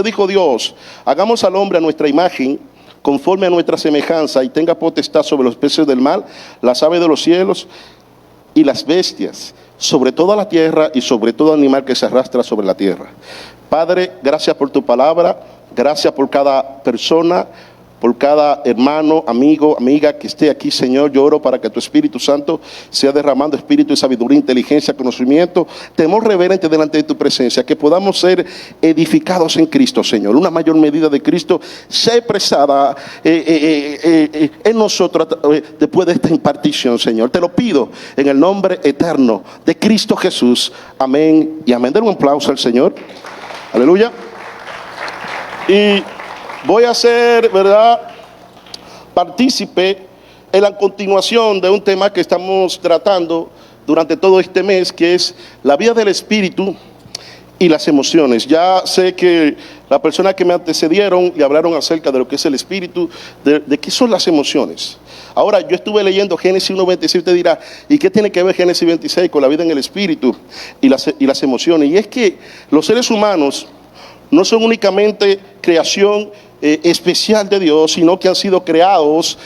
Dijo Dios: hagamos al hombre a nuestra imagen, conforme a nuestra semejanza, y tenga potestad sobre los peces del mar, las aves de los cielos y las bestias, sobre toda la tierra y sobre todo animal que se arrastra sobre la tierra. Padre, gracias por tu palabra, gracias por cada persona, por cada hermano, amigo, amiga que esté aquí, Señor. Yo oro para que tu Espíritu Santo sea derramando espíritu de sabiduría, inteligencia, conocimiento, temor reverente delante de tu presencia, que podamos ser edificados en Cristo, Señor. Una mayor medida de Cristo sea expresada en nosotros después de esta impartición, Señor. Te lo pido en el nombre eterno de Cristo Jesús. Amén y amén. Den un aplauso al Señor. Aleluya. Y voy a ser, ¿verdad?, partícipe en la continuación de un tema que estamos tratando durante todo este mes, que es la vida del espíritu y las emociones. Ya sé que las personas que me antecedieron y hablaron acerca de lo que es el espíritu, de qué son las emociones. Ahora, yo estuve leyendo Génesis 1:26, usted dirá, ¿y qué tiene que ver Génesis 26 con la vida en el espíritu y las emociones? Y es que los seres humanos no son únicamente creación especial de Dios, sino que han sido creados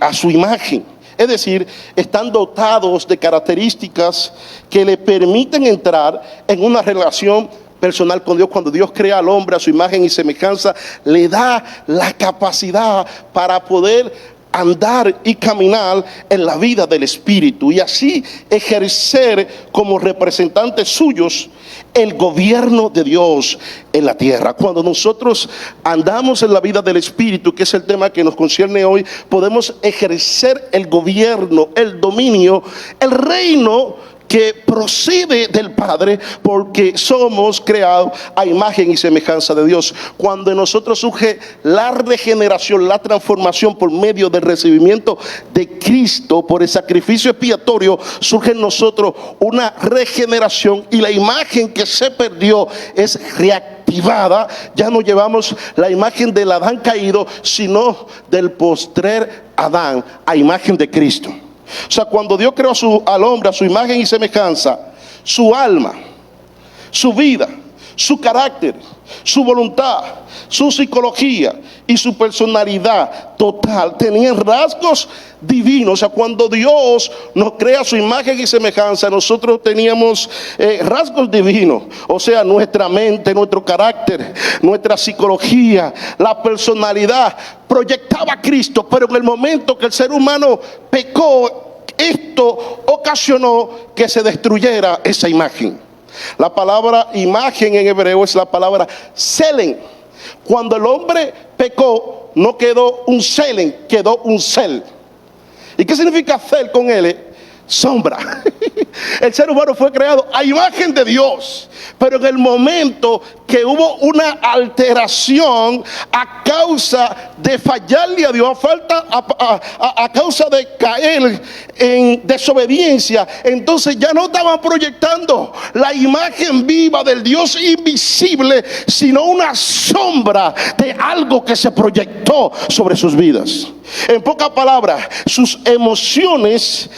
a su imagen. Es decir, están dotados de características que le permiten entrar en una relación personal con Dios. Cuando Dios crea al hombre a su imagen y semejanza, le da la capacidad para poder andar y caminar en la vida del espíritu, y así ejercer como representantes suyos el gobierno de Dios en la tierra. Cuando nosotros andamos en la vida del espíritu, que es el tema que nos concierne hoy, podemos ejercer el gobierno, el dominio, el reino que procede del Padre, porque somos creados a imagen y semejanza de Dios. Cuando en nosotros surge la regeneración, la transformación por medio del recibimiento de Cristo, por el sacrificio expiatorio, surge en nosotros una regeneración, y la imagen que se perdió es reactivada. Ya no llevamos la imagen del Adán caído, sino del postrer Adán a imagen de Cristo. O sea, cuando Dios creó al hombre a su imagen y semejanza, su alma, su vida, su carácter, su voluntad, su psicología y su personalidad total tenían rasgos divinos. O sea, cuando Dios nos crea a su imagen y semejanza, nosotros teníamos rasgos divinos. O sea, nuestra mente, nuestro carácter, nuestra psicología, la personalidad proyectaba a Cristo. Pero en el momento que el ser humano pecó, esto ocasionó que se destruyera esa imagen. La palabra imagen en hebreo es la palabra selen. Cuando el hombre pecó, no quedó un selen, quedó un cel. ¿Y qué significa cel con L? Sombra. El ser humano fue creado a imagen de Dios, pero en el momento que hubo una alteración a causa de fallarle a Dios, a causa de caer en desobediencia, entonces ya no estaban proyectando la imagen viva del Dios invisible, sino una sombra de algo que se proyectó sobre sus vidas. En pocas palabras, sus emociones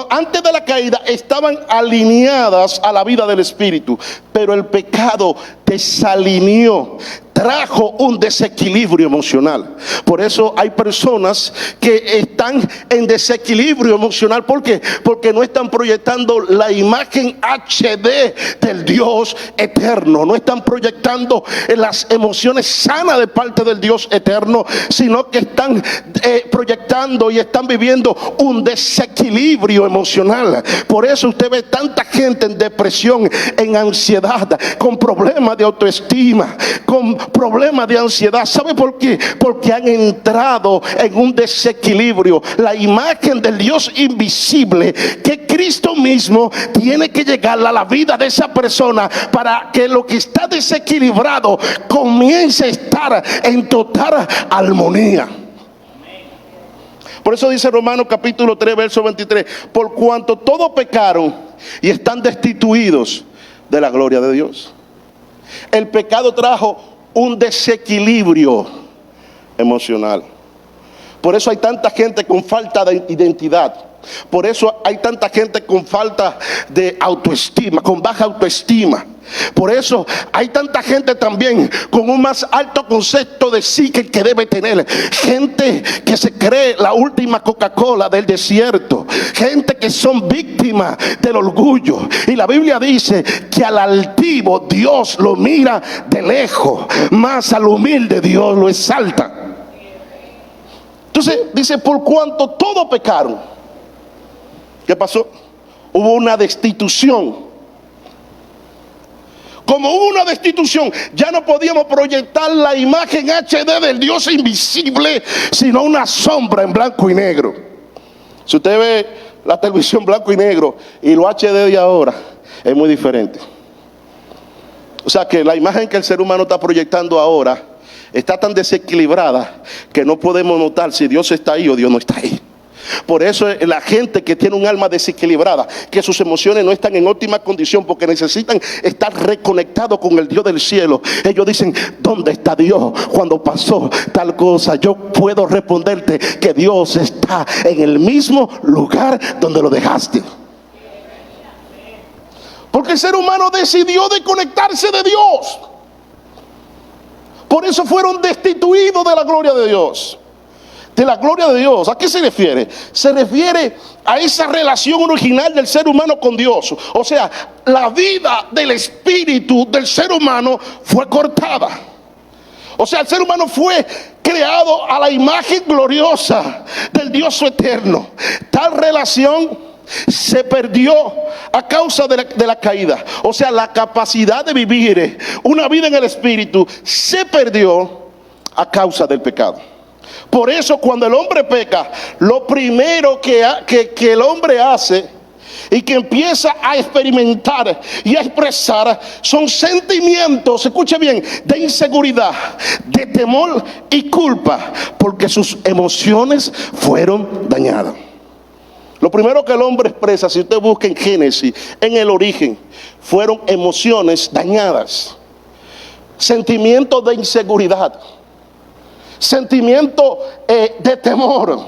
antes de la caída estaban alineadas a la vida del espíritu, pero el pecado desalineó, trajo un desequilibrio emocional. Por eso hay personas que están en desequilibrio emocional. ¿Por qué? Porque no están proyectando la imagen HD del Dios eterno, no están proyectando las emociones sanas de parte del Dios eterno, sino que están proyectando y están viviendo un desequilibrio emocional. Por eso usted ve tanta gente en depresión, en ansiedad, con problemas de autoestima, con problemas de ansiedad. ¿Sabe por qué? Porque han entrado en un desequilibrio. La imagen del Dios invisible, que Cristo mismo tiene que llegar a la vida de esa persona para que lo que está desequilibrado comience a estar en total armonía. Por eso dice Romanos capítulo 3 verso 23: por cuanto todos pecaron y están destituidos de la gloria de Dios. El pecado trajo un desequilibrio emocional. Por eso hay tanta gente con falta de identidad. Por eso hay tanta gente con falta de autoestima, con baja autoestima. Por eso hay tanta gente también con un más alto concepto de sí que el que debe tener. Gente que se cree la última Coca-Cola del desierto. Gente que son víctimas del orgullo. Y la Biblia dice que al altivo Dios lo mira de lejos, mas al humilde Dios lo exalta. Entonces dice, por cuanto todos pecaron, ¿qué pasó? Hubo una destitución. Como hubo una destitución, ya no podíamos proyectar la imagen HD del Dios invisible, sino una sombra en blanco y negro. Si usted ve la televisión blanco y negro y lo HD de ahora, es muy diferente. O sea que la imagen que el ser humano está proyectando ahora está tan desequilibrada que no podemos notar si Dios está ahí o Dios no está ahí. Por eso la gente que tiene un alma desequilibrada, que sus emociones no están en óptima condición porque necesitan estar reconectados con el Dios del cielo, ellos dicen, ¿dónde está Dios cuando pasó tal cosa? Yo puedo responderte que Dios está en el mismo lugar donde lo dejaste. Porque el ser humano decidió desconectarse de Dios. Por eso fueron destituidos de la gloria de Dios. De la gloria de Dios. ¿A qué se refiere? Se refiere a esa relación original del ser humano con Dios. O sea, la vida del espíritu del ser humano fue cortada. O sea, el ser humano fue creado a la imagen gloriosa del Dios eterno. Tal relación se perdió a causa de la caída. O sea, la capacidad de vivir una vida en el espíritu se perdió a causa del pecado. Por eso cuando el hombre peca, lo primero que el hombre hace y que empieza a experimentar y a expresar son sentimientos, escuche bien, de inseguridad, de temor y culpa, porque sus emociones fueron dañadas. Lo primero que el hombre expresa, si usted busca en Génesis, en el origen, fueron emociones dañadas, sentimientos de inseguridad, sentimiento de temor,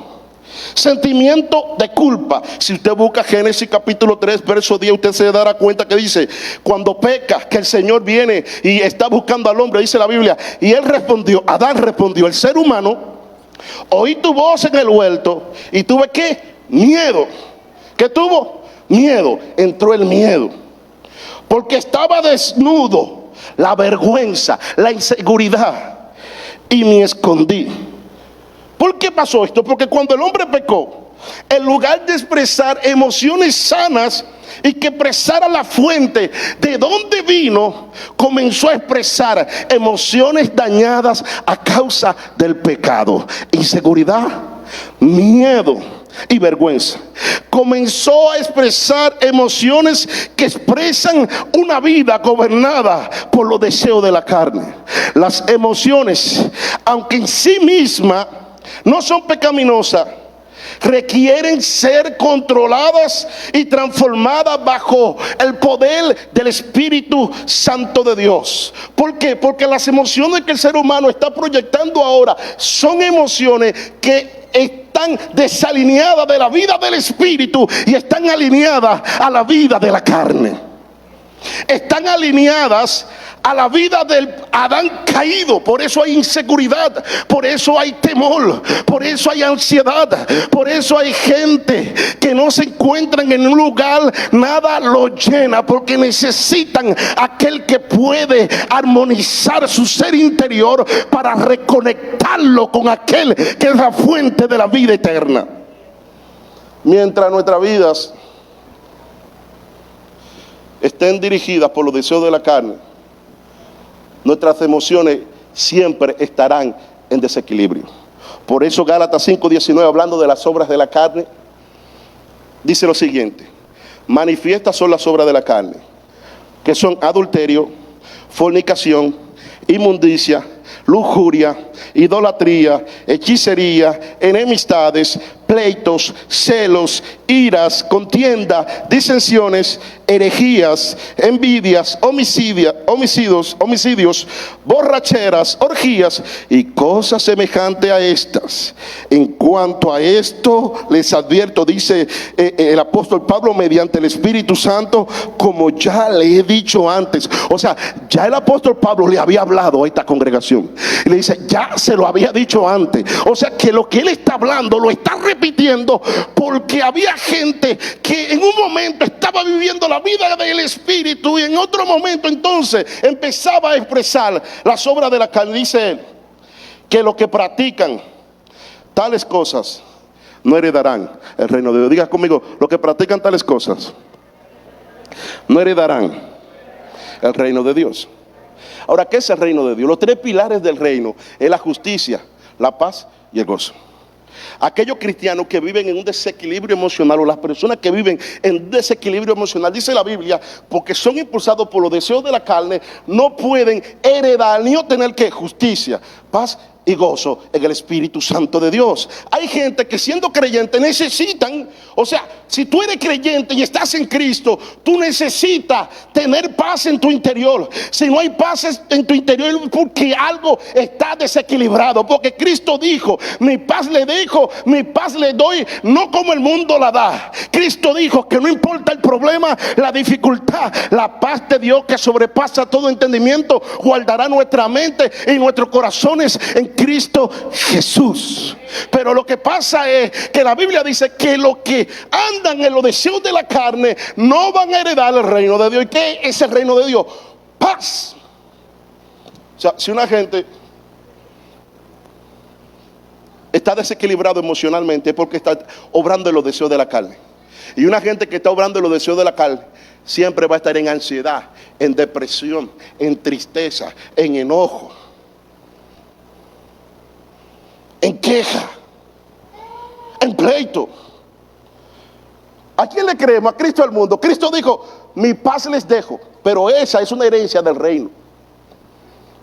sentimiento de culpa. Si usted busca Génesis capítulo 3 verso 10, usted se dará cuenta que dice, cuando peca, que el Señor viene y está buscando al hombre, dice la Biblia, y él respondió, Adán respondió, el ser humano, oí tu voz en el huerto y tuve ¿qué? Miedo. ¿Qué tuvo? Miedo. Entró el miedo porque estaba desnudo, la vergüenza, la inseguridad, y me escondí. ¿Por qué pasó esto? Porque cuando el hombre pecó, en lugar de expresar emociones sanas y que expresara la fuente de dónde vino, comenzó a expresar emociones dañadas a causa del pecado, inseguridad, miedo y vergüenza. Comenzó a expresar emociones que expresan una vida gobernada por los deseos de la carne. Las emociones, aunque en sí mismas no son pecaminosas, requieren ser controladas y transformadas bajo el poder del Espíritu Santo de Dios. ¿Por qué? Porque las emociones que el ser humano está proyectando ahora son emociones que están desalineadas de la vida del Espíritu y están alineadas a la vida de la carne. Están alineadas a la vida del Adán caído. Por eso hay inseguridad, por eso hay temor, por eso hay ansiedad, por eso hay gente que no se encuentran en un lugar, nada lo llena, porque necesitan aquel que puede armonizar su ser interior para reconectarlo con aquel que es la fuente de la vida eterna. Mientras nuestras vidas estén dirigidas por los deseos de la carne, nuestras emociones siempre estarán en desequilibrio. Por eso Gálatas 5:19, hablando de las obras de la carne, dice lo siguiente: manifiestas son las obras de la carne, que son adulterio, fornicación, inmundicia, lujuria, idolatría, hechicería, enemistades, pleitos, celos, iras, contienda, disensiones, herejías, envidias, homicidios, borracheras, orgías y cosas semejantes a estas. En cuanto a esto les advierto, dice el apóstol Pablo mediante el Espíritu Santo, como ya le he dicho antes. O sea, ya el apóstol Pablo le había hablado a esta congregación y le dice, ya se lo había dicho antes. O sea que lo que él está hablando lo está repitiendo, porque había gente que en un momento estaba viviendo la vida del Espíritu y en otro momento entonces empezaba a expresar las obras de la carne. Dice él que los que practican tales cosas no heredarán el reino de Dios. Diga conmigo, los que practican tales cosas no heredarán el reino de Dios. Ahora, ¿qué es el reino de Dios? Los tres pilares del reino es la justicia, la paz y el gozo. Aquellos cristianos que viven en un desequilibrio emocional, o las personas que viven en desequilibrio emocional, dice la Biblia, porque son impulsados por los deseos de la carne, no pueden heredar ni obtener ¿qué? Justicia, paz y gozo en el Espíritu Santo de Dios. Hay gente que siendo creyente necesitan, o sea, si tú eres creyente y estás en Cristo, tú necesitas tener paz en tu interior. Si no hay paz en tu interior, porque algo está desequilibrado. Porque Cristo dijo, mi paz le dejo, mi paz le doy, no como el mundo la da. Cristo dijo que no importa el problema, la dificultad, la paz de Dios que sobrepasa todo entendimiento guardará nuestra mente y nuestros corazones en Cristo Jesús. Pero lo que pasa es que la Biblia dice que los que andan en los deseos de la carne no van a heredar el reino de Dios. ¿Y qué es el reino de Dios? Paz. O sea, si una gente está desequilibrado emocionalmente es porque está obrando en los deseos de la carne. Y una gente que está obrando en los deseos de la carne siempre va a estar en ansiedad, en depresión, en tristeza, en enojo, en queja, en pleito. ¿A quién le creemos? A Cristo al mundo. Cristo dijo, mi paz les dejo, pero esa es una herencia del reino.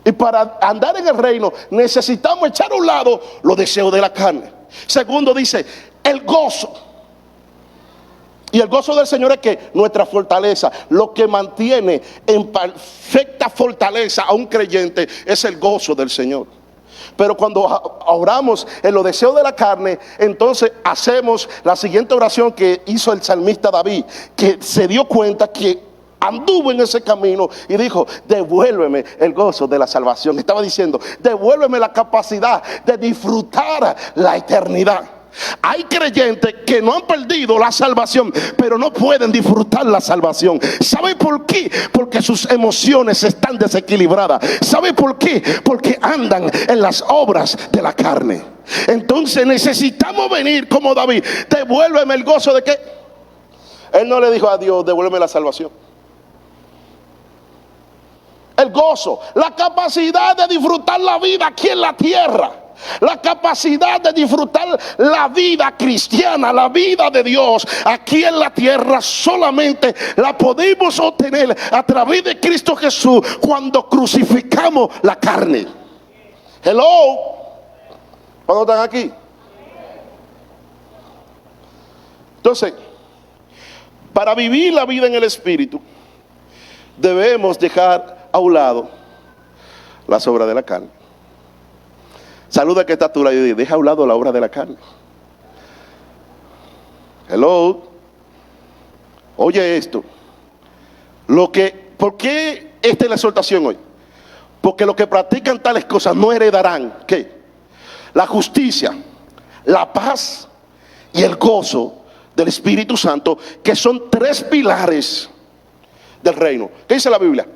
Y para andar en el reino necesitamos echar a un lado los deseos de la carne. Segundo dice, el gozo. Y el gozo del Señor es que nuestra fortaleza, lo que mantiene en perfecta fortaleza a un creyente es el gozo del Señor. Pero cuando oramos en los deseos de la carne, entonces hacemos la siguiente oración que hizo el salmista David, que se dio cuenta que anduvo en ese camino y dijo, devuélveme el gozo de la salvación. Estaba diciendo, devuélveme la capacidad de disfrutar la eternidad. Hay creyentes que no han perdido la salvación, pero no pueden disfrutar la salvación. ¿Sabe por qué? Porque sus emociones están desequilibradas. ¿Sabe por qué? Porque andan en las obras de la carne. Entonces necesitamos venir como David, devuélveme el gozo de qué. Él no le dijo a Dios, devuélveme la salvación. El gozo, la capacidad de disfrutar la vida aquí en la tierra. La capacidad de disfrutar la vida cristiana, la vida de Dios aquí en la tierra, solamente la podemos obtener a través de Cristo Jesús cuando crucificamos la carne. Hello, ¿cuándo están aquí? Entonces, para vivir la vida en el Espíritu, debemos dejar a un lado las obras de la carne. Saluda que está a tu lado y deja a un lado la obra de la carne. Hello. Oye esto. ¿Por qué esta es la exhortación hoy? Porque los que practican tales cosas no heredarán, ¿qué? La justicia, la paz y el gozo del Espíritu Santo, que son tres pilares del reino. ¿Qué dice la Biblia?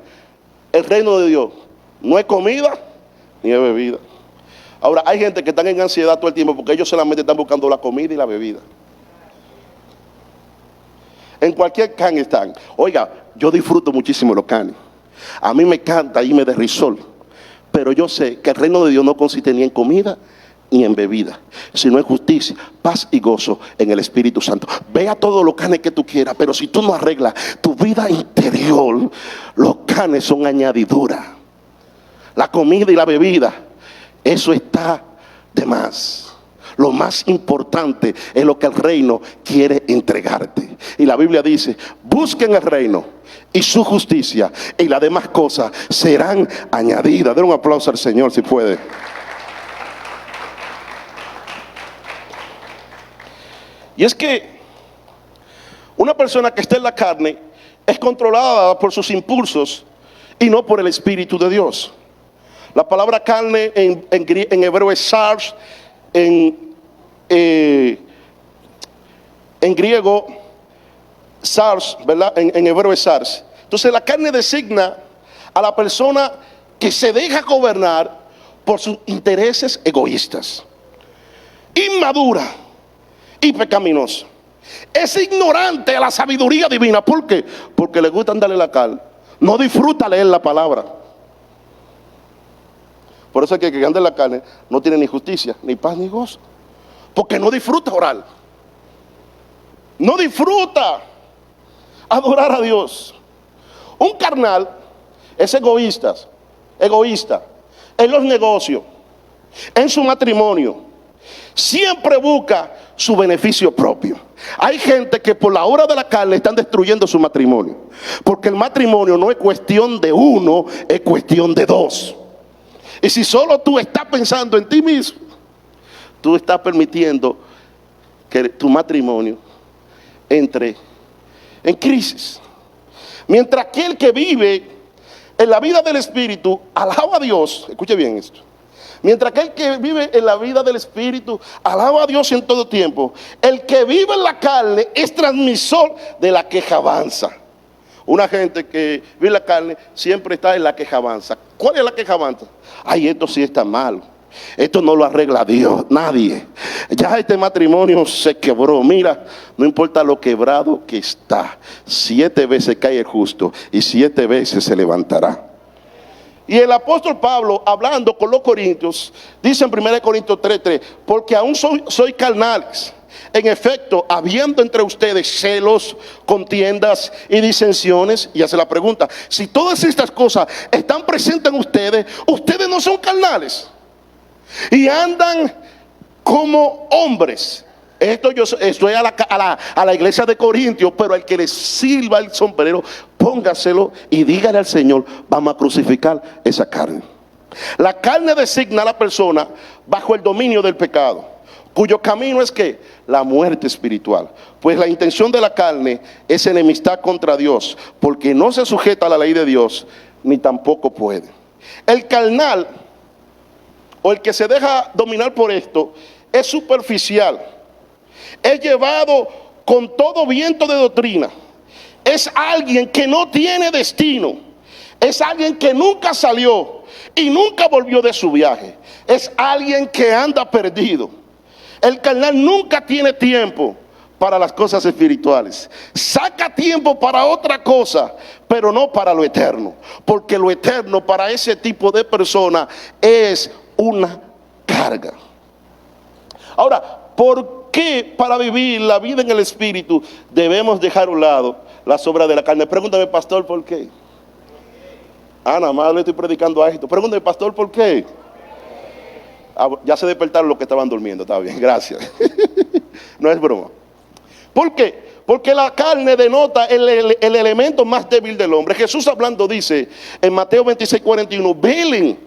El reino de Dios no es comida ni es bebida. Ahora, hay gente que están en ansiedad todo el tiempo porque ellos solamente están buscando la comida y la bebida. En cualquier can están. Oiga, yo disfruto muchísimo los canes. A mí me encanta irme de risol. Pero yo sé que el reino de Dios no consiste ni en comida ni en bebida, sino en justicia, paz y gozo en el Espíritu Santo. Ve a todos los canes que tú quieras, pero si tú no arreglas tu vida interior, los canes son añadidura. La comida y la bebida, eso está de más. lo más importante es lo que el reino quiere entregarte. Y la Biblia dice: busquen el reino y su justicia, y las demás cosas serán añadidas. Den un aplauso al Señor si puede. Y es que una persona que está en la carne es controlada por sus impulsos y no por el Espíritu de Dios. La palabra carne en hebreo es sars, en griego sars, ¿verdad? En hebreo es sars. Entonces la carne designa a la persona que se deja gobernar por sus intereses egoístas, inmadura y pecaminosa. Es ignorante a la sabiduría divina. ¿Por qué? Porque le gusta andarle la carne. No disfruta leer la palabra. Por eso es que el que anda en la carne no tiene ni justicia, ni paz, ni gozo. Porque no disfruta orar. No disfruta adorar a Dios. Un carnal es egoísta en los negocios, en su matrimonio. Siempre busca su beneficio propio. Hay gente que por la obra de la carne están destruyendo su matrimonio. Porque el matrimonio no es cuestión de uno, es cuestión de dos. Y si solo tú estás pensando en ti mismo, tú estás permitiendo que tu matrimonio entre en crisis. Mientras aquel que vive en la vida del Espíritu alaba a Dios. Escuche bien esto. Mientras aquel que vive en la vida del Espíritu alaba a Dios en todo tiempo, el que vive en la carne es transmisor de la quejabanza. Una gente que vive en la carne siempre está en la quejabanza. ¿Cuál es la quejabanza? Ay, esto sí está malo. Esto no lo arregla Dios, nadie. Ya este matrimonio se quebró. Mira, no importa lo quebrado que está, 7 veces cae el justo y 7 veces se levantará. Y el apóstol Pablo, hablando con los corintios, dice en 1 Corintios 3:3: porque aún soy carnales. En efecto, habiendo entre ustedes celos, contiendas y disensiones. Y hace la pregunta: si todas estas cosas están presentes en ustedes, ¿ustedes no son carnales? Y andan como hombres. Esto yo estoy a la iglesia de Corintios, pero al que le sirva el sombrero, póngaselo y dígale al Señor: vamos a crucificar esa carne. La carne designa a la persona bajo el dominio del pecado, cuyo camino es que la muerte espiritual. Pues la intención de la carne es enemistad contra Dios, porque no se sujeta a la ley de Dios, ni tampoco puede. El carnal, o el que se deja dominar por esto, es superficial. Es llevado con todo viento de doctrina. Es alguien que no tiene destino. Es alguien que nunca salió y nunca volvió de su viaje. Es alguien que anda perdido. El carnal nunca tiene tiempo para las cosas espirituales. Saca tiempo para otra cosa, pero no para lo eterno. Porque lo eterno para ese tipo de persona es una carga. Ahora, ¿por qué para vivir la vida en el Espíritu debemos dejar a un lado las obras de la carne? Pregúntame, pastor, ¿por qué? Nada más le estoy predicando a esto. Pregúntame, pastor, ¿por qué? Ya se despertaron los que estaban durmiendo. Está bien, gracias. No es broma. ¿Por qué? Porque la carne denota el elemento más débil del hombre. Jesús hablando dice en Mateo 26:41: velen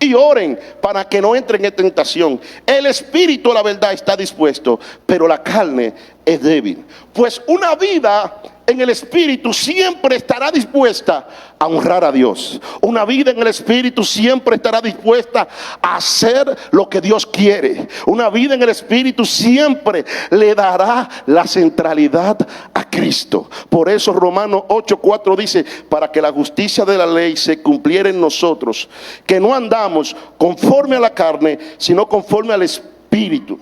y oren para que no entren en tentación. El espíritu, la verdad, está dispuesto, pero la carne es débil. Pues una vida en el espíritu siempre estará dispuesta a honrar a Dios. Una vida en el espíritu siempre estará dispuesta a hacer lo que Dios quiere. Una vida en el espíritu siempre le dará la centralidad a Cristo. Por eso Romanos 8:4 dice: para que la justicia de la ley se cumpliera en nosotros, que no andamos conforme a la carne, sino conforme al espíritu.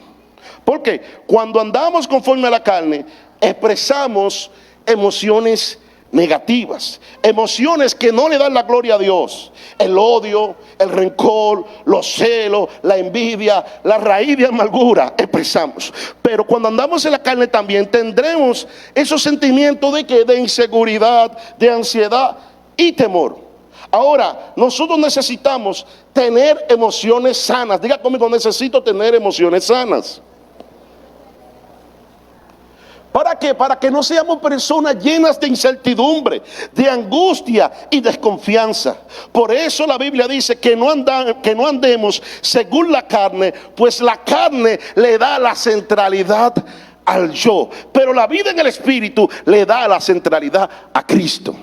Porque cuando andamos conforme a la carne, expresamos emociones negativas, emociones que no le dan la gloria a Dios. El odio, el rencor, los celos, la envidia, la raíz de amargura expresamos. Pero cuando andamos en la carne también tendremos esos sentimientos de inseguridad, de ansiedad y temor. Ahora, nosotros necesitamos tener emociones sanas. Diga conmigo: necesito tener emociones sanas. ¿Para qué? Para que no seamos personas llenas de incertidumbre, de angustia y desconfianza. Por eso la Biblia dice que no andemos según la carne, pues la carne le da la centralidad al yo, pero la vida en el Espíritu le da la centralidad a Cristo.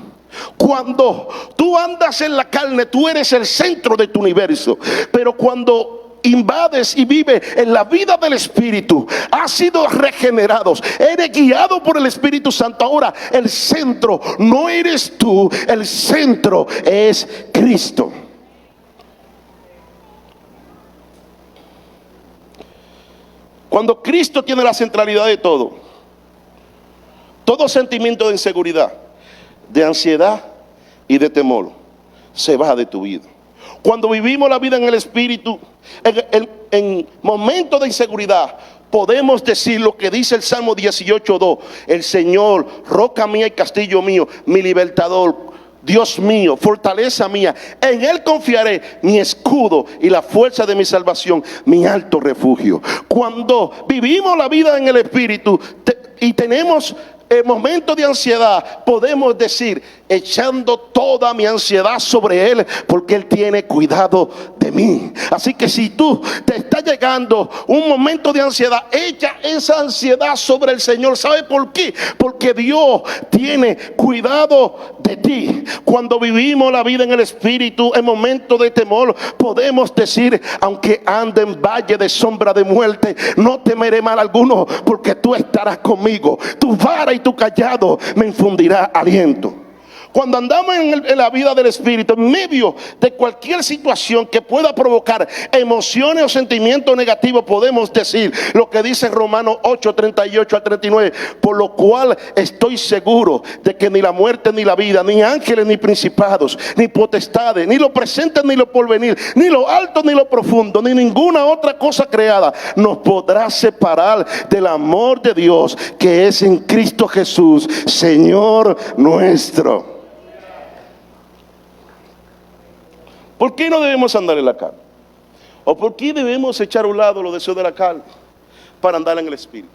Cuando tú andas en la carne, tú eres el centro de tu universo, pero cuando invades y vives en la vida del Espíritu, has sido regenerados, eres guiado por el Espíritu Santo. Ahora el centro no eres tú, el centro es Cristo. Cuando Cristo tiene la centralidad de todo sentimiento de inseguridad, de ansiedad y de temor se va de tu vida. Cuando vivimos la vida en el Espíritu, en momentos de inseguridad, podemos decir lo que dice el Salmo 18:2: el Señor, roca mía y castillo mío, mi libertador, Dios mío, fortaleza mía, en Él confiaré, mi escudo y la fuerza de mi salvación, mi alto refugio. Cuando vivimos la vida en el Espíritu y tenemos momentos de ansiedad, podemos decir: echando toda mi ansiedad sobre Él, porque Él tiene cuidado de mí. Así que si tú te está llegando un momento de ansiedad, echa esa ansiedad sobre el Señor. ¿Sabe por qué? Porque Dios tiene cuidado de ti. Cuando vivimos la vida en el Espíritu, en momentos de temor, podemos decir: aunque ande en valle de sombra de muerte, no temeré mal alguno, porque tú estarás conmigo. Tu vara y tu callado me infundirá aliento. Cuando andamos en la vida del Espíritu, en medio de cualquier situación que pueda provocar emociones o sentimientos negativos, podemos decir lo que dice Romanos 8:38-39: por lo cual estoy seguro de que ni la muerte ni la vida, ni ángeles ni principados, ni potestades, ni lo presente ni lo porvenir, ni lo alto ni lo profundo, ni ninguna otra cosa creada nos podrá separar del amor de Dios que es en Cristo Jesús, Señor nuestro. ¿Por qué no debemos andar en la carne? ¿O por qué debemos echar a un lado los deseos de la carne para andar en el Espíritu?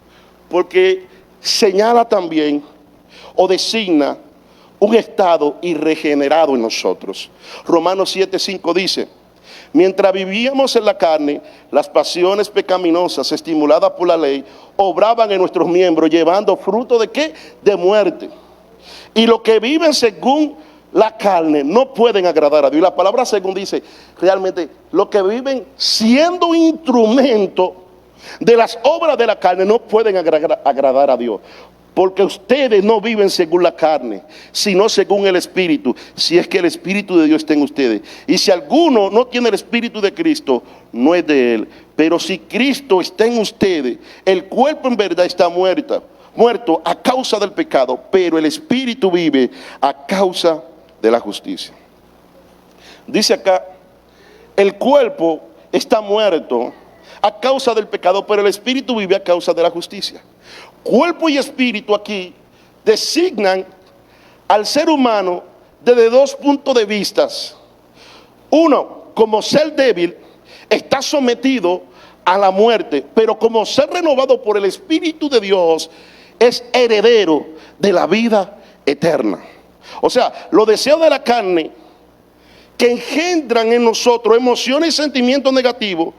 Porque señala también o designa un estado irregenerado en nosotros. Romanos 7:5 dice: mientras vivíamos en la carne, las pasiones pecaminosas estimuladas por la ley obraban en nuestros miembros, llevando fruto ¿de qué? De muerte. Y los que viven según la carne no pueden agradar a Dios. Y la palabra según dice realmente: los que viven siendo instrumento de las obras de la carne no pueden agradar a Dios. Porque ustedes no viven según la carne, sino según el Espíritu, si es que el Espíritu de Dios está en ustedes. Y si alguno no tiene el Espíritu de Cristo, no es de Él. Pero si Cristo está en ustedes, el cuerpo en verdad está muerto a causa del pecado, pero el Espíritu vive a causa de la justicia. Dice acá: el cuerpo está muerto a causa del pecado, pero el Espíritu vive a causa de la justicia. Cuerpo y espíritu aquí designan al ser humano desde dos puntos de vista. Uno, como ser débil, está sometido a la muerte, pero como ser renovado por el Espíritu de Dios, es heredero de la vida eterna. O sea, los deseos de la carne que engendran en nosotros emociones y sentimientos negativos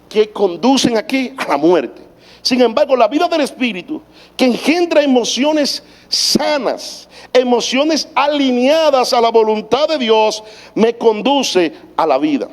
que conducen aquí a la muerte. Sin embargo, la vida del Espíritu, que engendra emociones sanas, emociones alineadas a la voluntad de Dios, me conduce a la vida.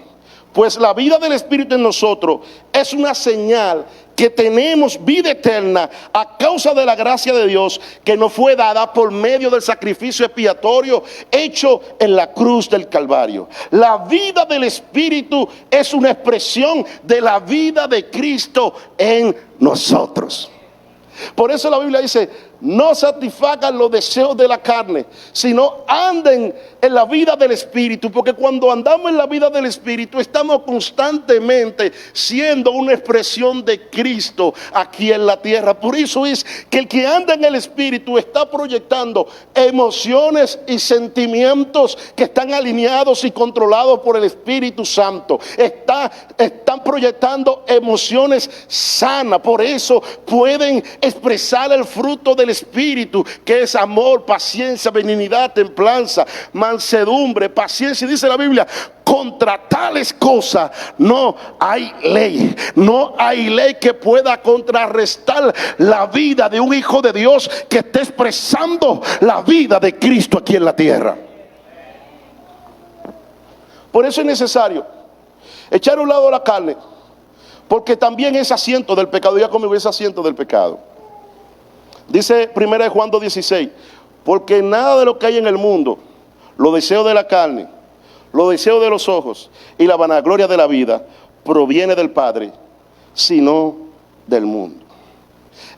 Pues la vida del Espíritu en nosotros es una señal que tenemos vida eterna a causa de la gracia de Dios que nos fue dada por medio del sacrificio expiatorio hecho en la cruz del Calvario. La vida del Espíritu es una expresión de la vida de Cristo en nosotros. Por eso la Biblia dice: no satisfagan los deseos de la carne, sino anden en la vida del Espíritu. Porque cuando andamos en la vida del Espíritu, estamos constantemente siendo una expresión de Cristo aquí en la tierra. Por eso es que el que anda en el Espíritu está proyectando emociones y sentimientos que están alineados y controlados por el Espíritu Santo. Están proyectando emociones sanas. Por eso pueden expresar el fruto del del Espíritu, que es amor, paciencia, benignidad, templanza, mansedumbre, paciencia. Y dice la Biblia, contra tales cosas no hay ley. No hay ley que pueda contrarrestar la vida de un hijo de Dios que esté expresando la vida de Cristo aquí en la tierra. Por eso es necesario echar a un lado la carne, porque también es asiento del pecado. Ya conmigo, es asiento del pecado. Dice 1 Juan 2:16, porque nada de lo que hay en el mundo, los deseos de la carne, los deseos de los ojos y la vanagloria de la vida, proviene del Padre, sino del mundo.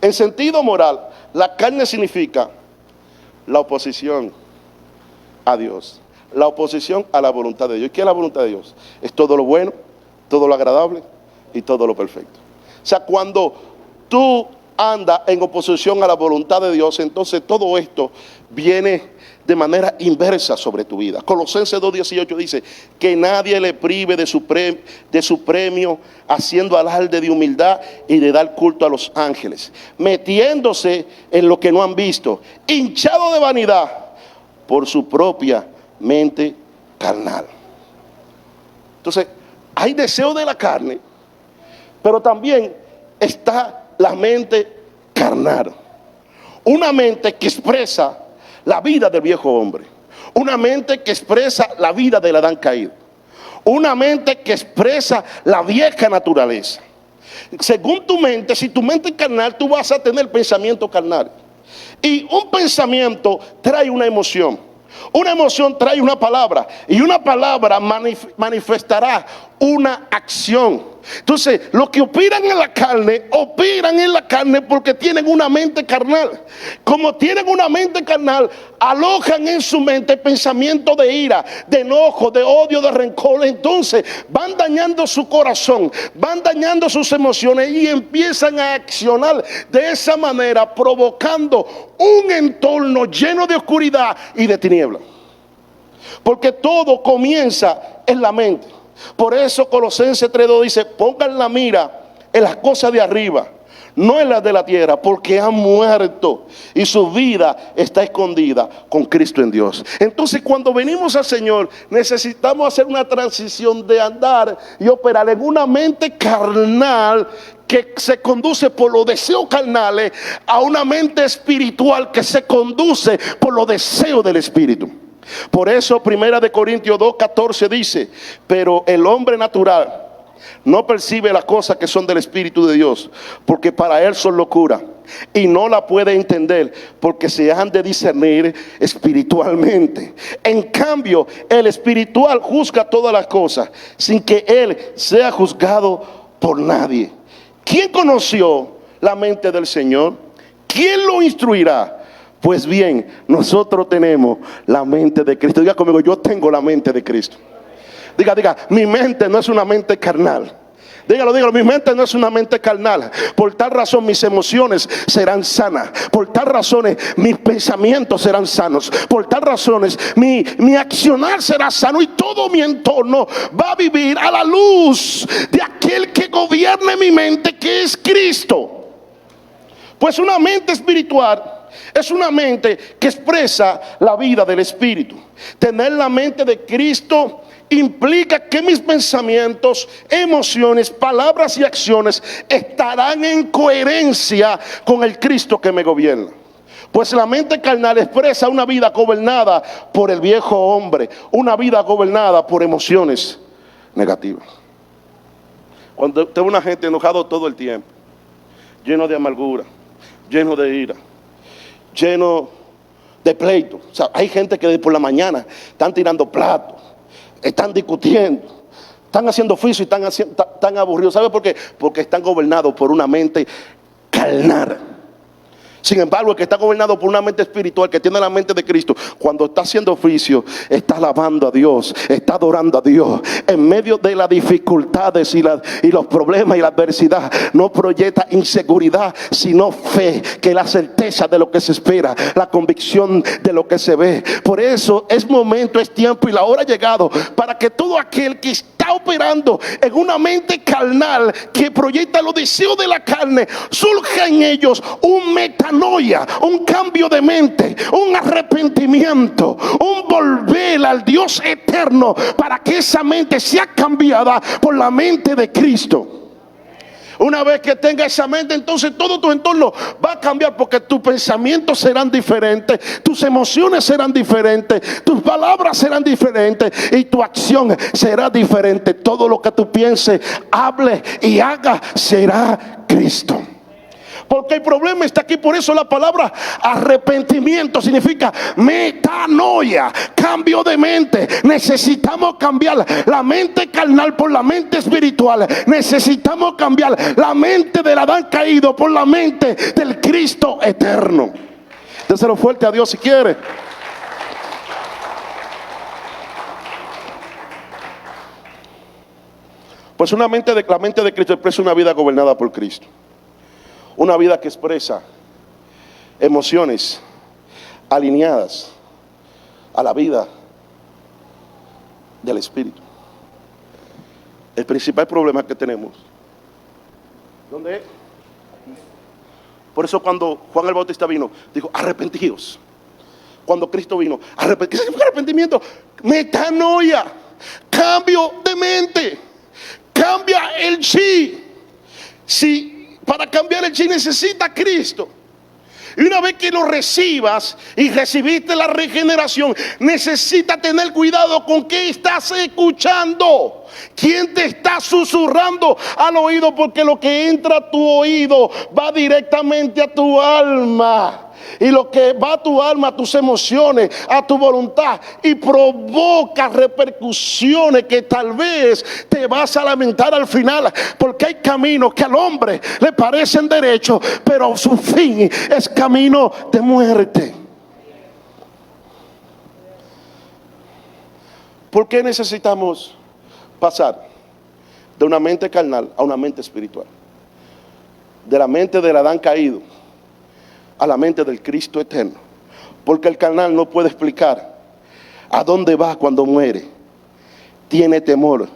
En sentido moral, la carne significa la oposición a Dios, la oposición a la voluntad de Dios. ¿Qué es la voluntad de Dios? Es todo lo bueno, todo lo agradable y todo lo perfecto. O sea, cuando tú andas en oposición a la voluntad de Dios, entonces todo esto viene de manera inversa sobre tu vida. Colosenses 2:18 dice que nadie le prive de su premio, haciendo alarde de humildad y de dar culto a los ángeles, metiéndose en lo que no han visto, hinchado de vanidad por su propia mente carnal. Entonces, hay deseo de la carne, pero también está la mente carnal. Una mente que expresa la vida del viejo hombre. Una mente que expresa la vida del Adán caído. Una mente que expresa la vieja naturaleza. Según tu mente, si tu mente es carnal, tú vas a tener pensamiento carnal. Y un pensamiento trae una emoción. Una emoción trae una palabra. Y una palabra manifestará una acción. Entonces, los que operan en la carne porque tienen una mente carnal. Como tienen una mente carnal, alojan en su mente pensamientos de ira, de enojo, de odio, de rencor. Entonces van dañando su corazón, van dañando sus emociones y empiezan a accionar de esa manera, provocando un entorno lleno de oscuridad y de tinieblas. Porque todo comienza en la mente. Por eso Colosenses 3:2 dice, pongan la mira en las cosas de arriba, no en las de la tierra, porque han muerto y su vida está escondida con Cristo en Dios. Entonces, cuando venimos al Señor, necesitamos hacer una transición de andar y operar en una mente carnal que se conduce por los deseos carnales, a una mente espiritual que se conduce por los deseos del Espíritu. Por eso 1 Corintios 2:14 dice, pero el hombre natural no percibe las cosas que son del Espíritu de Dios, porque para él son locura, y no la puede entender, porque se han de discernir espiritualmente. En cambio, el espiritual juzga todas las cosas, sin que él sea juzgado por nadie. ¿Quién conoció la mente del Señor? ¿Quién lo instruirá? Pues bien, nosotros tenemos la mente de Cristo. Diga conmigo, yo tengo la mente de Cristo. Diga, mi mente no es una mente carnal. Dígalo, mi mente no es una mente carnal. Por tal razón mis emociones serán sanas. Por tal razones mis pensamientos serán sanos. Por tal razones mi accionar será sano. Y todo mi entorno va a vivir a la luz de aquel que gobierne mi mente, que es Cristo. Pues una mente espiritual es una mente que expresa la vida del Espíritu. Tener la mente de Cristo implica que mis pensamientos, emociones, palabras y acciones estarán en coherencia con el Cristo que me gobierna. Pues la mente carnal expresa una vida gobernada por el viejo hombre, una vida gobernada por emociones negativas. Cuando tengo una gente enojado todo el tiempo, lleno de amargura, lleno de ira, lleno de pleito. O sea, hay gente que por la mañana están tirando platos, están discutiendo, están haciendo oficio y están aburridos. ¿Sabe por qué? Porque están gobernados por una mente carnal. Sin embargo, el que está gobernado por una mente espiritual, que tiene la mente de Cristo, cuando está haciendo oficio, está alabando a Dios, está adorando a Dios. En medio de las dificultades y los problemas y la adversidad, no proyecta inseguridad, sino fe, que es la certeza de lo que se espera, la convicción de lo que se ve. Por eso es momento, es tiempo y la hora ha llegado para que todo aquel que está está operando en una mente carnal que proyecta los deseos de la carne, surge en ellos un metanoia, un cambio de mente, un arrepentimiento, un volver al Dios eterno, para que esa mente sea cambiada por la mente de Cristo. Una vez que tenga esa mente, entonces todo tu entorno va a cambiar, porque tus pensamientos serán diferentes, tus emociones serán diferentes, tus palabras serán diferentes y tu acción será diferente. Todo lo que tú pienses, hables y hagas será Cristo. Porque el problema está aquí. Por eso la palabra arrepentimiento significa metanoia, cambio de mente. Necesitamos cambiar la mente carnal por la mente espiritual. Necesitamos cambiar la mente del Adán caído por la mente del Cristo eterno. Déselo fuerte a Dios si quiere. Pues la mente de Cristo expresa una vida gobernada por Cristo. Una vida que expresa emociones alineadas a la vida del Espíritu. El principal problema que tenemos, ¿dónde es? Por eso cuando Juan el Bautista vino, dijo: arrepentíos. Cuando Cristo vino, ¿qué significa arrepentimiento? Metanoia, cambio de mente, cambia el chi. Para cambiar el chi necesita Cristo. Y una vez que lo recibas y recibiste la regeneración, necesitas tener cuidado con qué estás escuchando, quién te está susurrando al oído, porque lo que entra a tu oído va directamente a tu alma. Y lo que va a tu alma, a tus emociones, a tu voluntad, y provoca repercusiones que tal vez te vas a lamentar al final, porque hay caminos que al hombre le parecen derechos, pero su fin es camino de muerte. ¿Por qué necesitamos pasar de una mente carnal a una mente espiritual? De la mente del Adán caído a la mente del Cristo eterno. Porque el carnal no puede explicar a dónde va cuando muere. Tiene temor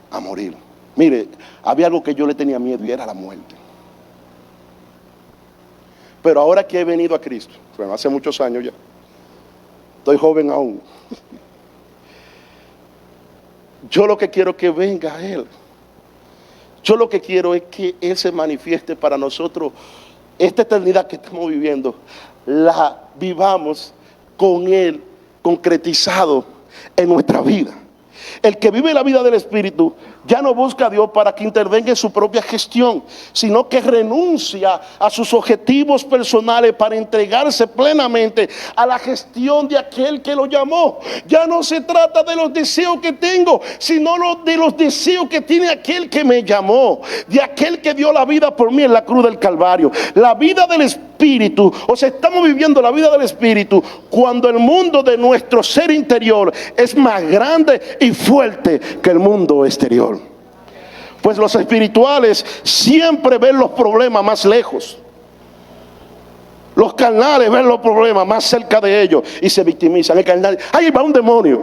a morir. Mire, había algo que yo le tenía miedo, y era la muerte. Pero ahora que he venido a Cristo, bueno, hace muchos años ya, estoy joven aún, yo lo que quiero es que venga Él. Yo lo que quiero es que Él se manifieste para nosotros. Esta eternidad que estamos viviendo, la vivamos con Él concretizado en nuestra vida. El que vive la vida del Espíritu ya no busca a Dios para que intervenga en su propia gestión, sino que renuncia a sus objetivos personales para entregarse plenamente a la gestión de aquel que lo llamó. Ya no se trata de los deseos que tengo, sino de los deseos que tiene aquel que me llamó, de aquel que dio la vida por mí en la cruz del Calvario. La vida del Espíritu, o sea, estamos viviendo la vida del Espíritu cuando el mundo de nuestro ser interior es más grande y fuerte que el mundo exterior. Pues los espirituales siempre ven los problemas más lejos. Los carnales ven los problemas más cerca de ellos y se victimizan. El carnal, ahí va un demonio.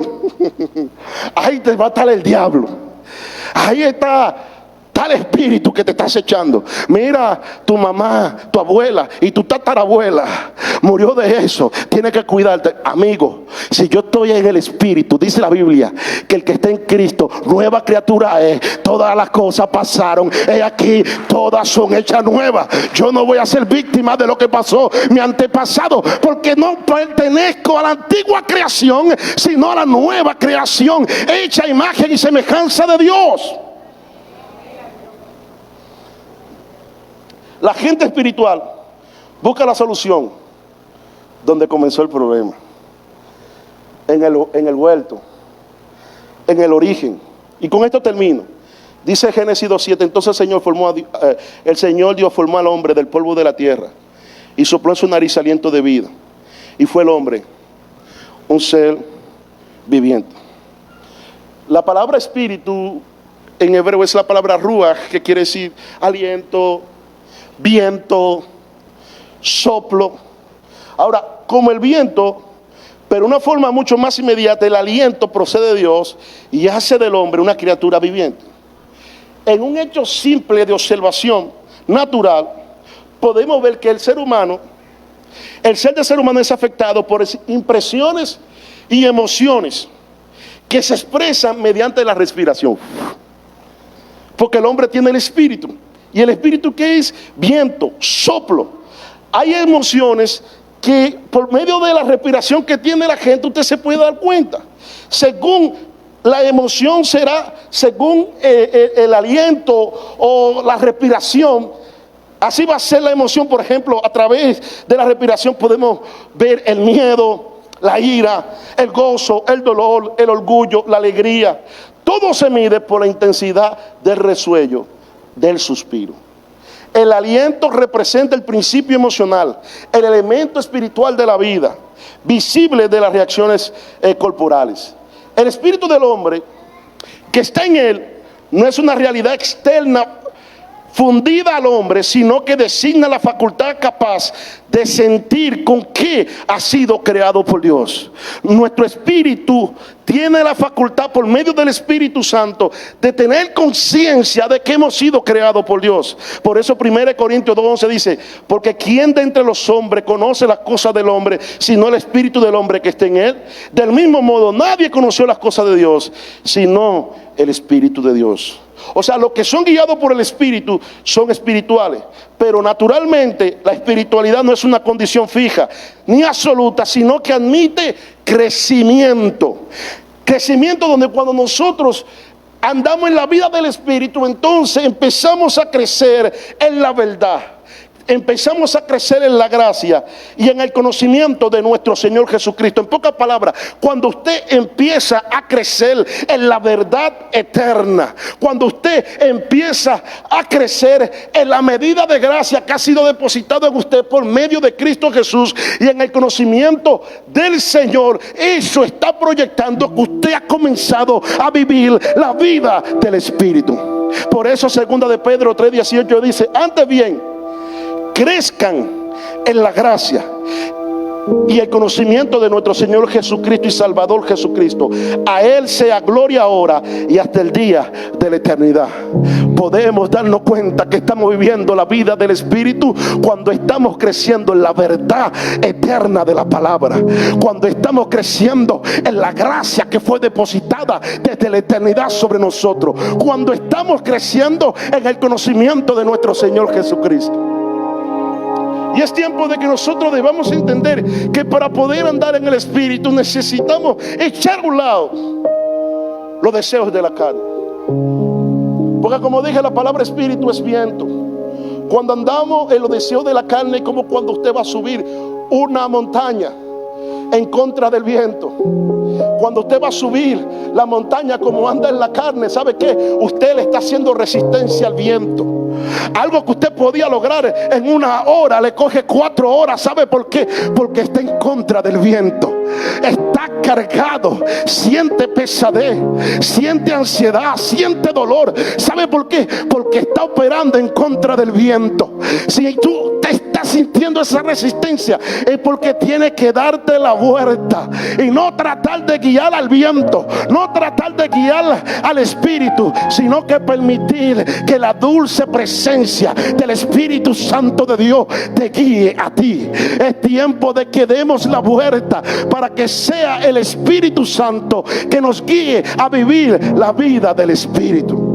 Ahí te va a estar el diablo. Ahí está tal espíritu que te está acechando. Mira, tu mamá, tu abuela y tu tatarabuela murió de eso. Tienes que cuidarte. Amigo, si yo estoy en el Espíritu, dice la Biblia que el que está en Cristo, nueva criatura es. Todas las cosas pasaron, he aquí, todas son hechas nuevas. Yo no voy a ser víctima de lo que pasó mi antepasado, porque no pertenezco a la antigua creación, sino a la nueva creación, hecha a imagen y semejanza de Dios. La gente espiritual busca la solución donde comenzó el problema, en el huerto, en el origen. Y con esto termino. Dice Génesis 2:7: entonces el Señor Dios formó al hombre del polvo de la tierra y sopló en su nariz aliento de vida, y fue el hombre un ser viviente. La palabra espíritu en hebreo es la palabra ruach, que quiere decir aliento, viento, soplo. Ahora, como el viento Pero una forma mucho más inmediata, el aliento procede de Dios y hace del hombre una criatura viviente. En un hecho simple de observación natural, podemos ver que el ser del ser humano es afectado por impresiones y emociones que se expresan mediante la respiración. Porque el hombre tiene el espíritu. ¿Y el espíritu qué es? Viento, soplo. Hay emociones que por medio de la respiración que tiene la gente usted se puede dar cuenta. Según la emoción será, según el aliento o la respiración, así va a ser la emoción. Por ejemplo, a través de la respiración podemos ver el miedo, la ira, el gozo, el dolor, el orgullo, la alegría. Todo se mide por la intensidad del resuello, del suspiro. El aliento representa el principio emocional, el elemento espiritual de la vida, visible de las reacciones corporales. El espíritu del hombre que está en él no es una realidad externa fundida al hombre, sino que designa la facultad capaz de sentir con qué ha sido creado por Dios. Nuestro espíritu tiene la facultad por medio del Espíritu Santo de tener conciencia de que hemos sido creados por Dios. Por eso 1 Corintios 2:11 dice: porque ¿quién de entre los hombres conoce las cosas del hombre sino el espíritu del hombre que está en él? Del mismo modo nadie conoció las cosas de Dios sino el Espíritu de Dios. O sea, los que son guiados por el Espíritu son espirituales. Pero naturalmente la espiritualidad no es una condición fija ni absoluta, sino que admite crecimiento. Crecimiento donde cuando nosotros andamos en la vida del Espíritu, entonces empezamos a crecer en la verdad. Empezamos a crecer en la gracia y en el conocimiento de nuestro Señor Jesucristo. En pocas palabras, cuando usted empieza a crecer en la verdad eterna, cuando usted empieza a crecer en la medida de gracia que ha sido depositado en usted por medio de Cristo Jesús y en el conocimiento del Señor, eso está proyectando que usted ha comenzado a vivir la vida del Espíritu. Por eso 2 de Pedro 3:18 dice: antes bien, crezcan en la gracia y el conocimiento de nuestro Señor Jesucristo y Salvador Jesucristo. A Él sea gloria ahora y hasta el día de la eternidad. Podemos darnos cuenta que estamos viviendo la vida del Espíritu cuando estamos creciendo en la verdad eterna de la palabra, cuando estamos creciendo en la gracia que fue depositada desde la eternidad sobre nosotros, cuando estamos creciendo en el conocimiento de nuestro Señor Jesucristo. Y es tiempo de que nosotros debamos entender que para poder andar en el Espíritu necesitamos echar a un lado los deseos de la carne. Porque como dije, la palabra espíritu es viento. Cuando andamos en los deseos de la carne es como cuando usted va a subir una montaña en contra del viento. Cuando usted va a subir la montaña como anda en la carne, ¿sabe qué? Usted le está haciendo resistencia al viento. Algo que usted podía lograr en 1 hora le coge 4 horas. ¿Sabe por qué? Porque está en contra del viento. Está cargado, siente pesadez, siente ansiedad, siente dolor. ¿Sabe por qué? Porque está operando en contra del viento. Si tú te estás sintiendo esa resistencia, es porque tiene que darte la vuelta y no tratar de guiar al viento, no tratar de guiar al Espíritu, sino que permitir que la dulce presencia del Espíritu Santo de Dios te guíe a ti. Es tiempo de que demos la vuelta para que sea el Espíritu Santo que nos guíe a vivir la vida del Espíritu.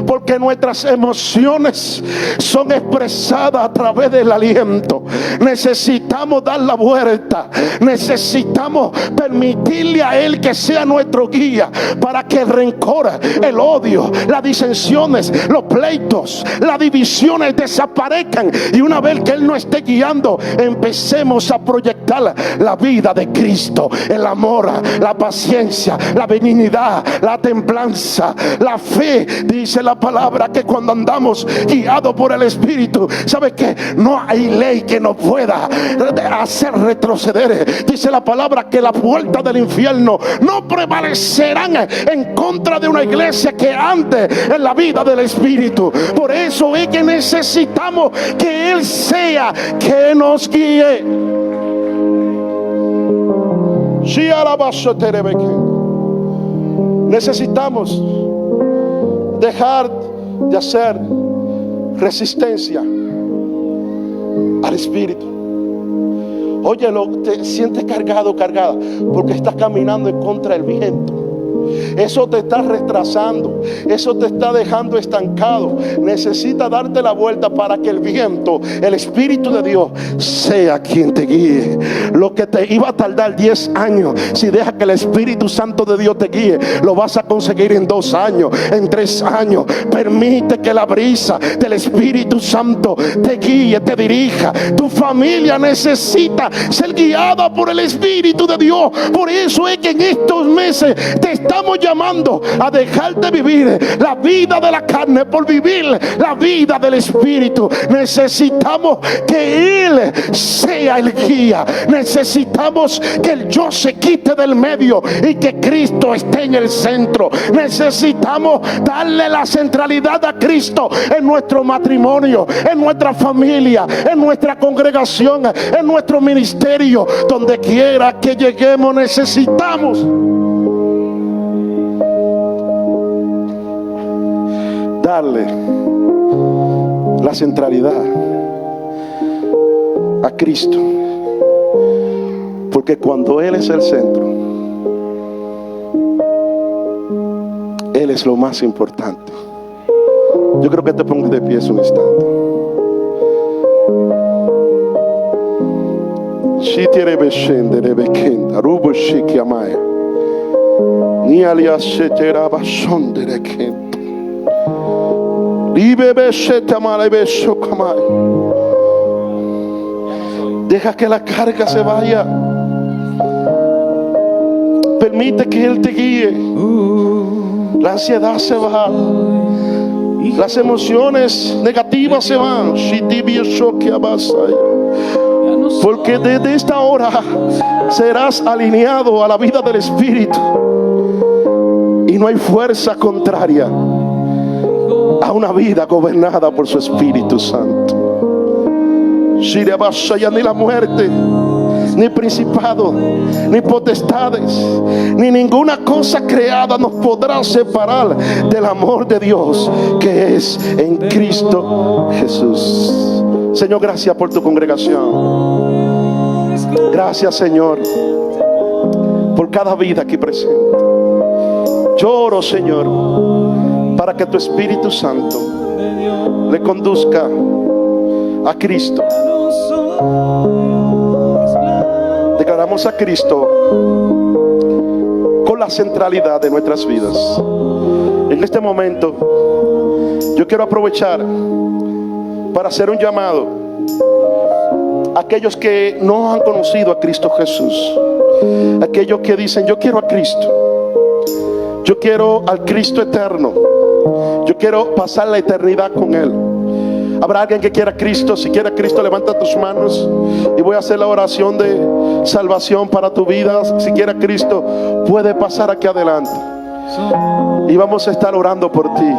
Porque nuestras emociones son expresadas a través del aliento. Necesitamos dar la vuelta. Necesitamos permitirle a Él que sea nuestro guía, para que el rencor, el odio, las disensiones, los pleitos, las divisiones desaparezcan. Y una vez que Él nos esté guiando, empecemos a proyectar la vida de Cristo, el amor, la paciencia, la benignidad, la templanza, la fe. Dice la palabra que cuando andamos guiados por el Espíritu, ¿sabe qué? No hay ley que nos pueda hacer retroceder. Dice la palabra que la puerta del infierno no prevalecerán en contra de una iglesia que ande en la vida del Espíritu. Por eso es que necesitamos que Él sea que nos guíe. Necesitamos dejar de hacer resistencia al Espíritu. Óyelo, te sientes cargado, cargada, porque estás caminando en contra del viento. Eso te está retrasando, eso te está dejando estancado. Necesita darte la vuelta para que el viento, el Espíritu de Dios, sea quien te guíe. Lo que te iba a tardar 10 años, si dejas que el Espíritu Santo de Dios te guíe, lo vas a conseguir en 2 años, en 3 años. Permite que la brisa del Espíritu Santo te guíe, te dirija. Tu familia necesita ser guiada por el Espíritu de Dios. Por eso es que en estos meses te estamos llamando a dejar de vivir la vida de la carne por vivir la vida del Espíritu. Necesitamos que Él sea el guía. Necesitamos que el yo se quite del medio y que Cristo esté en el centro. Necesitamos darle la centralidad a Cristo en nuestro matrimonio, en nuestra familia, en nuestra congregación, en nuestro ministerio. Donde quiera que lleguemos, necesitamos darle la centralidad a Cristo, porque cuando Él es el centro, Él es lo más importante. Yo creo que te pongas de pie un instante. Si tiene besende de bekenda, rubo shiki amaya, ni alias se te raba son de bekenda. Deja que la carga se vaya. Permite que Él te guíe. La ansiedad se va. Las emociones negativas se van. Porque desde esta hora serás alineado a la vida del Espíritu. Y no hay fuerza contraria a una vida gobernada por su Espíritu Santo. Si le vas allá, ni la muerte, ni principado, ni potestades, ni ninguna cosa creada nos podrá separar del amor de Dios que es en Cristo Jesús. Señor, gracias por tu congregación. Gracias, Señor, por cada vida aquí presente. Lloro, Señor, para que tu Espíritu Santo le conduzca a Cristo. Declaramos a Cristo con la centralidad de nuestras vidas. En este momento yo quiero aprovechar para hacer un llamado a aquellos que no han conocido a Cristo Jesús, aquellos que dicen: yo quiero a Cristo, yo quiero al Cristo eterno, yo quiero pasar la eternidad con Él. ¿Habrá alguien que quiera a Cristo? Si quiere a Cristo, levanta tus manos y voy a hacer la oración de salvación para tu vida. Si quiere a Cristo, puede pasar aquí adelante y vamos a estar orando por ti.